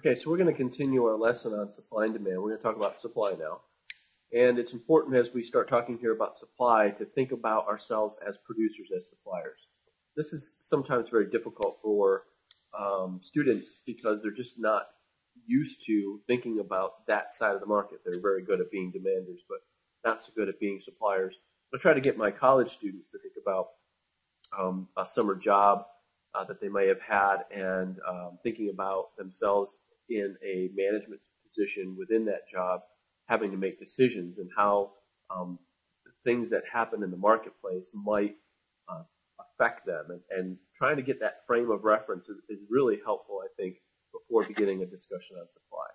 Okay, so we're going to continue our lesson on supply and demand. We're going to talk about supply now. And it's important as we start talking here about supply to think about ourselves as producers, as suppliers. This is sometimes very difficult for students because they're just not used to thinking about that side of the market. They're very good at being demanders, but not so good at being suppliers. I try to get my college students to think about a summer job that they may have had and thinking about themselves in a management position within that job, having to make decisions and how the things that happen in the marketplace might affect them. And trying to get that frame of reference is really helpful, I think, before beginning a discussion on supply.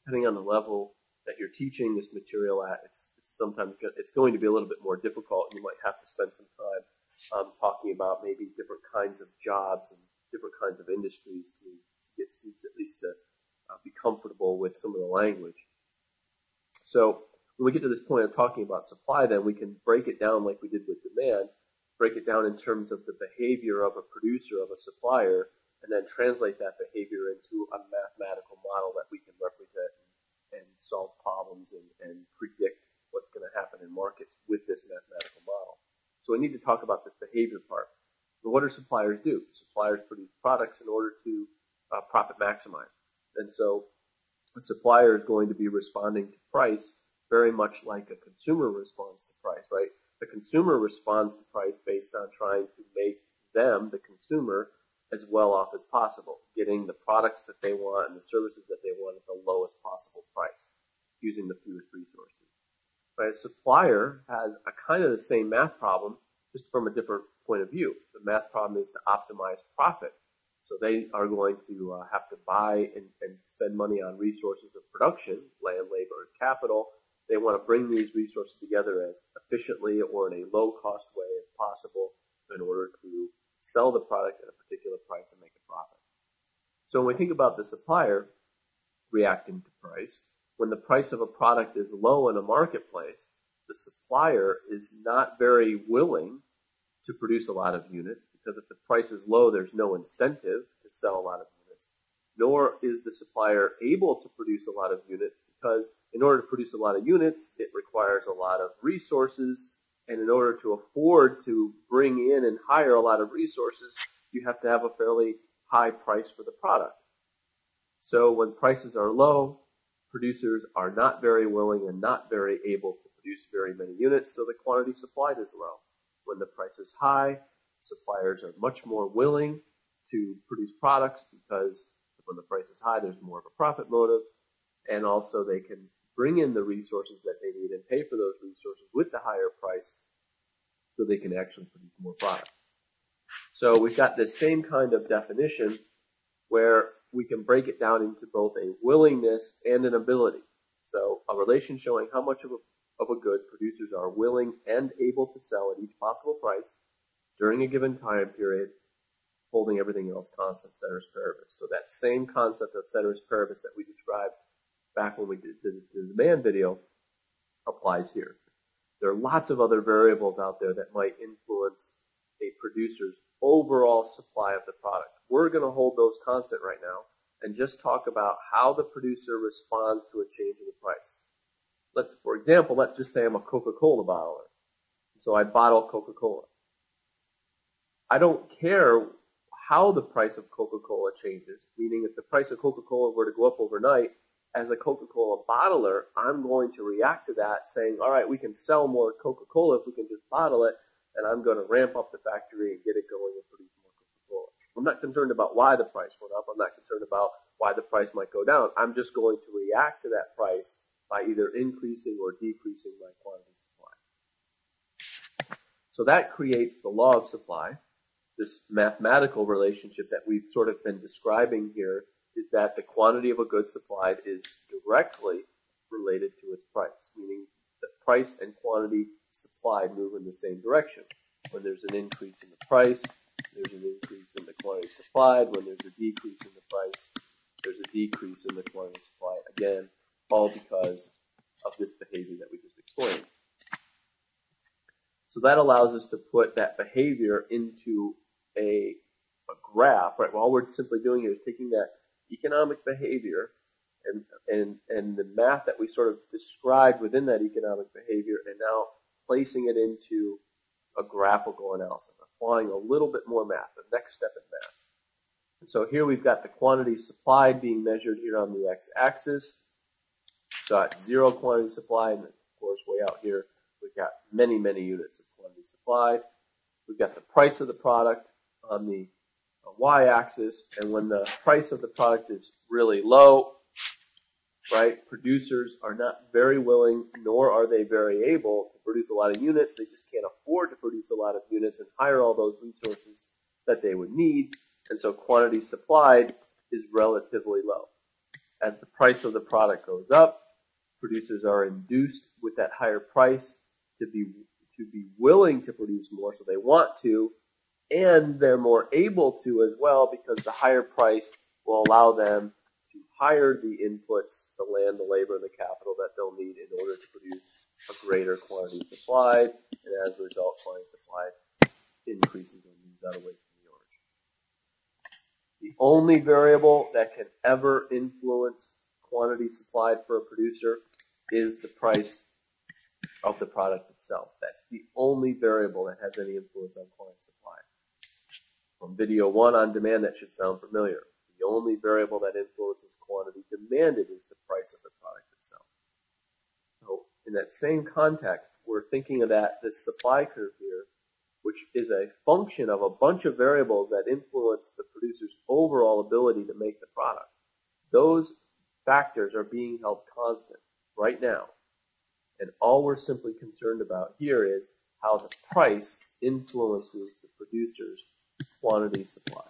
Depending on the level that you're teaching this material at, it's sometimes it's going to be a little bit more difficult. You might have to spend some time talking about maybe different kinds of jobs and different kinds of industries to get students at least to be comfortable with some of the language. So when we get to this point of talking about supply, then we can break it down like we did with demand, break it down in terms of the behavior of a producer, of a supplier, and then translate that behavior into a mathematical model that we can represent and solve problems and predict what's going to happen in markets with this mathematical model. So we need to talk about this behavior part. Well, what do suppliers do? Suppliers produce products in order to profit maximize. And so a supplier is going to be responding to price very much like a consumer responds to price, right? The consumer responds to price based on trying to make them, the consumer, as well off as possible, getting the products that they want and the services that they want at the lowest possible price, using the fewest resources. Right? A supplier has a kind of the same math problem, just from a different point of view. The math problem is to optimize profit. So they are going to have to buy and spend money on resources of production, land, labor, and capital. They want to bring these resources together as efficiently or in a low-cost way as possible in order to sell the product at a particular price and make a profit. So when we think about the supplier reacting to price, when the price of a product is low in a marketplace, the supplier is not very willing to produce a lot of units, because if the price is low, there's no incentive to sell a lot of units, nor is the supplier able to produce a lot of units, because in order to produce a lot of units, it requires a lot of resources, and in order to afford to bring in and hire a lot of resources, you have to have a fairly high price for the product. So when prices are low, producers are not very willing and not very able to produce very many units, so the quantity supplied is low. When the price is high, suppliers are much more willing to produce products because when the price is high, there's more of a profit motive, and also they can bring in the resources that they need and pay for those resources with the higher price so they can actually produce more product. So we've got this same kind of definition where we can break it down into both a willingness and an ability. So a relation showing how much of a good producers are willing and able to sell at each possible price during a given time period, holding everything else constant, ceteris paribus. So that same concept of ceteris paribus that we described back when we did the demand video applies here. There are lots of other variables out there that might influence a producer's overall supply of the product. We're going to hold those constant right now and just talk about how the producer responds to a change in the price. For example, let's just say I'm a Coca-Cola bottler. So I bottle Coca-Cola. I don't care how the price of Coca-Cola changes, meaning if the price of Coca-Cola were to go up overnight, as a Coca-Cola bottler, I'm going to react to that saying, all right, we can sell more Coca-Cola if we can just bottle it, and I'm going to ramp up the factory and get it going and produce more Coca-Cola. I'm not concerned about why the price went up. I'm not concerned about why the price might go down. I'm just going to react to that price by either increasing or decreasing my quantity supply. So that creates the law of supply. This mathematical relationship that we've sort of been describing here is that the quantity of a good supplied is directly related to its price, meaning the price and quantity supplied move in the same direction. When there's an increase in the price, there's an increase in the quantity supplied. When there's a decrease in the price, there's a decrease in the quantity supplied. Again, all because of this behavior that we just explained. So that allows us to put that behavior into a graph, right? All we're simply doing here is taking that economic behavior and the math that we sort of described within that economic behavior, and now placing it into a graphical analysis, applying a little bit more math, the next step in math. And so here we've got the quantity supplied being measured here on the x-axis. Got zero quantity supplied, and of course way out here we've got many, many units of quantity supplied. We've got the price of the product on the y-axis, and when the price of the product is really low, right, producers are not very willing, nor are they very able to produce a lot of units. They just can't afford to produce a lot of units and hire all those resources that they would need, and so quantity supplied is relatively low. As the price of the product goes up, producers are induced with that higher price to be willing to produce more, so they want to, and they're more able to as well because the higher price will allow them to hire the inputs, the land, the labor, and the capital that they'll need in order to produce a greater quantity supplied, and as a result, quantity supplied increases and moves out away from the origin. The only variable that can ever influence quantity supplied for a producer is the price of the product itself. That's the only variable that has any influence on quantity supply. From video 1 on demand, that should sound familiar. The only variable that influences quantity demanded is the price of the product itself. So in that same context, we're thinking of this supply curve here, which is a function of a bunch of variables that influence the producer's overall ability to make the product. Those factors are being held constant right now. And all we're simply concerned about here is how the price influences the producer's quantity supply.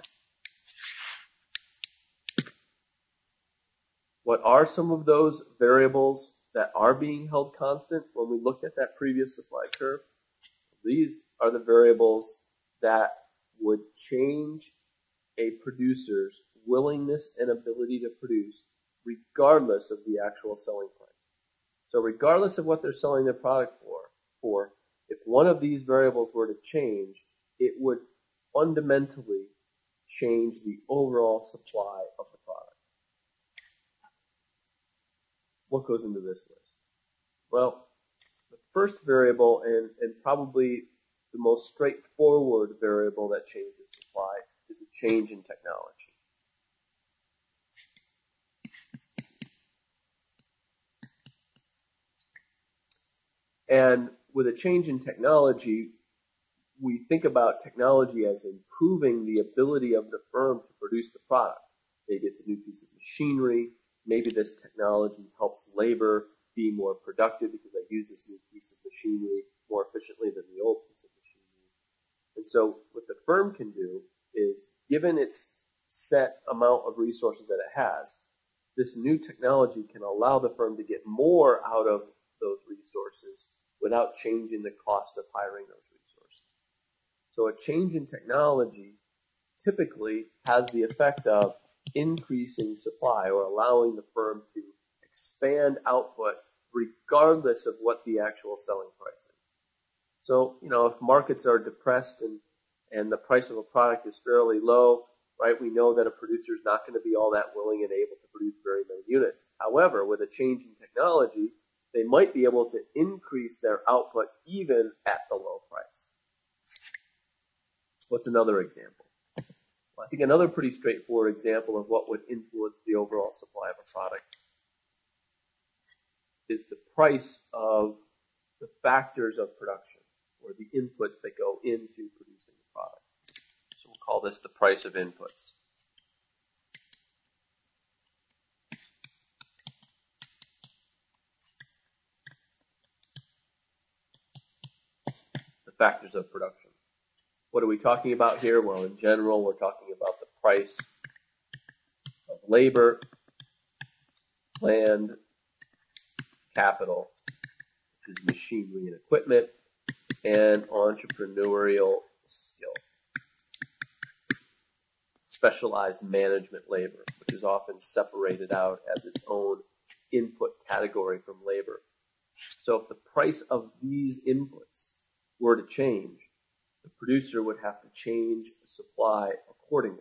What are some of those variables that are being held constant when we looked at that previous supply curve? These are the variables that would change a producer's willingness and ability to produce regardless of the actual selling price. So regardless of what they're selling their product for, if one of these variables were to change, it would fundamentally change the overall supply of the product. What goes into this list? Well, the first variable, and probably the most straightforward variable that changes supply, is a change in technology. And with a change in technology, we think about technology as improving the ability of the firm to produce the product. Maybe it's a new piece of machinery. Maybe this technology helps labor be more productive because they use this new piece of machinery more efficiently than the old piece of machinery. And so what the firm can do is, given its set amount of resources that it has, this new technology can allow the firm to get more out of those resources without changing the cost of hiring those resources. So a change in technology typically has the effect of increasing supply or allowing the firm to expand output regardless of what the actual selling price is. So, if markets are depressed and the price of a product is fairly low, right, we know that a producer is not going to be all that willing and able to produce very many units. However, with a change in technology, they might be able to increase their output even at the low price. What's another example? Well, I think another pretty straightforward example of what would influence the overall supply of a product is the price of the factors of production, or the inputs that go into producing the product. So we'll call this the price of inputs. Factors of production. What are we talking about here? Well, in general, we're talking about the price of labor, land, capital, which is machinery and equipment, and entrepreneurial skill. Specialized management labor, which is often separated out as its own input category from labor. So if the price of these inputs were to change, the producer would have to change the supply accordingly.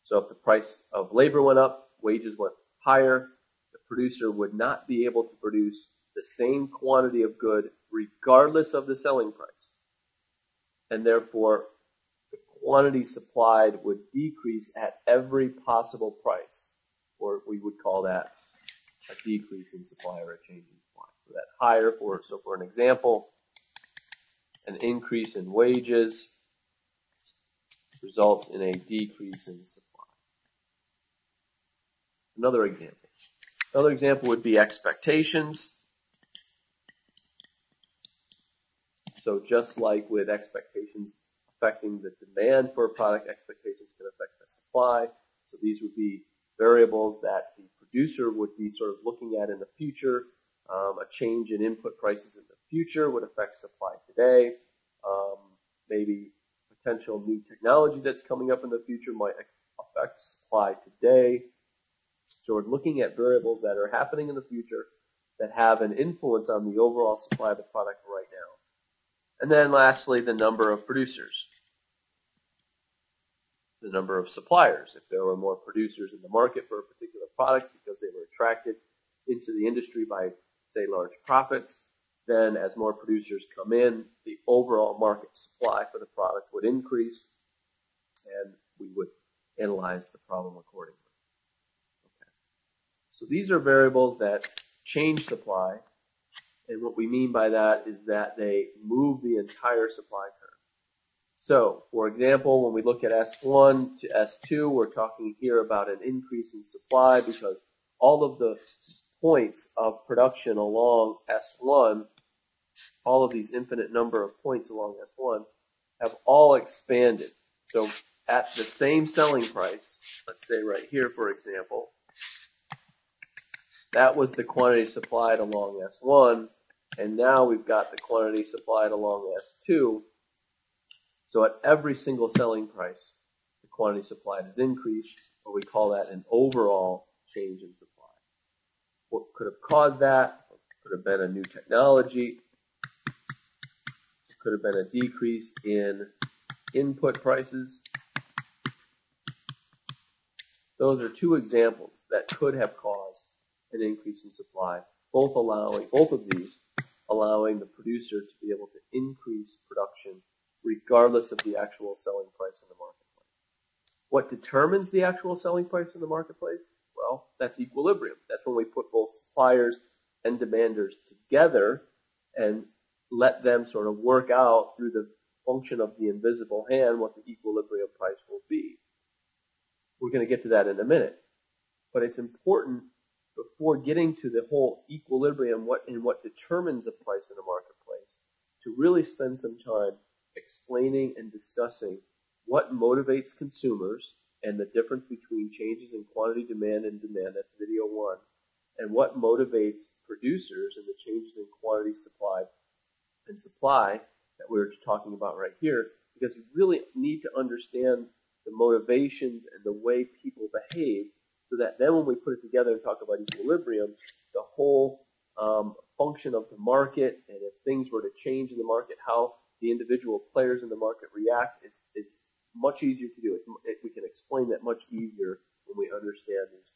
So if the price of labor went up, wages went higher, the producer would not be able to produce the same quantity of good regardless of the selling price. And therefore, the quantity supplied would decrease at every possible price, or we would call that a decrease in supply or a change in supply. So that higher, so for an example, an increase in wages results in a decrease in supply. Another example. Another example would be expectations. So just like with expectations affecting the demand for a product, expectations can affect the supply. So these would be variables that the producer would be sort of looking at in the future. A change in input prices in the future would affect supply today. Maybe potential new technology that's coming up in the future might affect supply today. So we're looking at variables that are happening in the future that have an influence on the overall supply of the product right now. And then lastly, the number of producers, the number of suppliers. If there were more producers in the market for a particular product because they were attracted into the industry by, say, large profits, then as more producers come in, the overall market supply for the product would increase, and we would analyze the problem accordingly. Okay. So these are variables that change supply, and what we mean by that is that they move the entire supply curve. So, for example, when we look at S1 to S2, we're talking here about an increase in supply because all of the points of production along S1, all of these infinite number of points along S1, have all expanded. So at the same selling price, let's say right here, for example, that was the quantity supplied along S1, and now we've got the quantity supplied along S2. So at every single selling price, the quantity supplied has increased, or we call that an overall change in supply. What could have caused that? It could have been a new technology. It could have been a decrease in input prices. Those are two examples that could have caused an increase in supply, both of these allowing the producer to be able to increase production regardless of the actual selling price in the marketplace. What determines the actual selling price in the marketplace? Well, that's equilibrium. That's when we put both suppliers and demanders together and let them sort of work out through the function of the invisible hand what the equilibrium price will be. We're going to get to that in a minute. But it's important before getting to the whole equilibrium what determines a price in a marketplace to really spend some time explaining and discussing what motivates consumers and the difference between changes in quantity demand and demand, that's video 1, and what motivates producers and the changes in quantity supply and supply that we're talking about right here, because we really need to understand the motivations and the way people behave so that then when we put it together and talk about equilibrium, the whole function of the market, and if things were to change in the market, how the individual players in the market react, it's much easier to do. We can explain that much easier when we understand these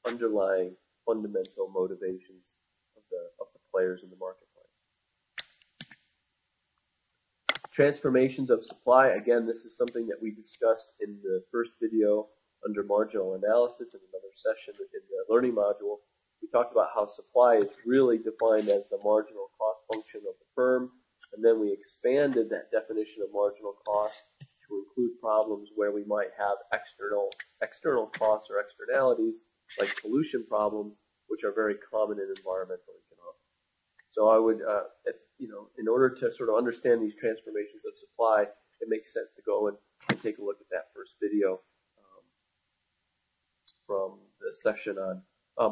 underlying fundamental motivations of the players in the marketplace. Transformations of supply, again, this is something that we discussed in the first video under marginal analysis in another session in the learning module. We talked about how supply is really defined as the marginal cost function of the firm, and then we expanded that definition of marginal cost to include problems where we might have external costs or externalities like pollution problems, which are very common in environmental economics. So I would, in order to sort of understand these transformations of supply, it makes sense to go and take a look at that first video from the session on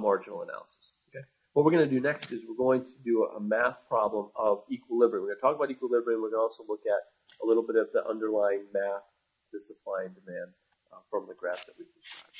marginal analysis. Okay. What we're going to do next is we're going to do a math problem of equilibrium. We're going to talk about equilibrium. We're going to also look at a little bit of the underlying math, the supply and demand from the graph that we've described.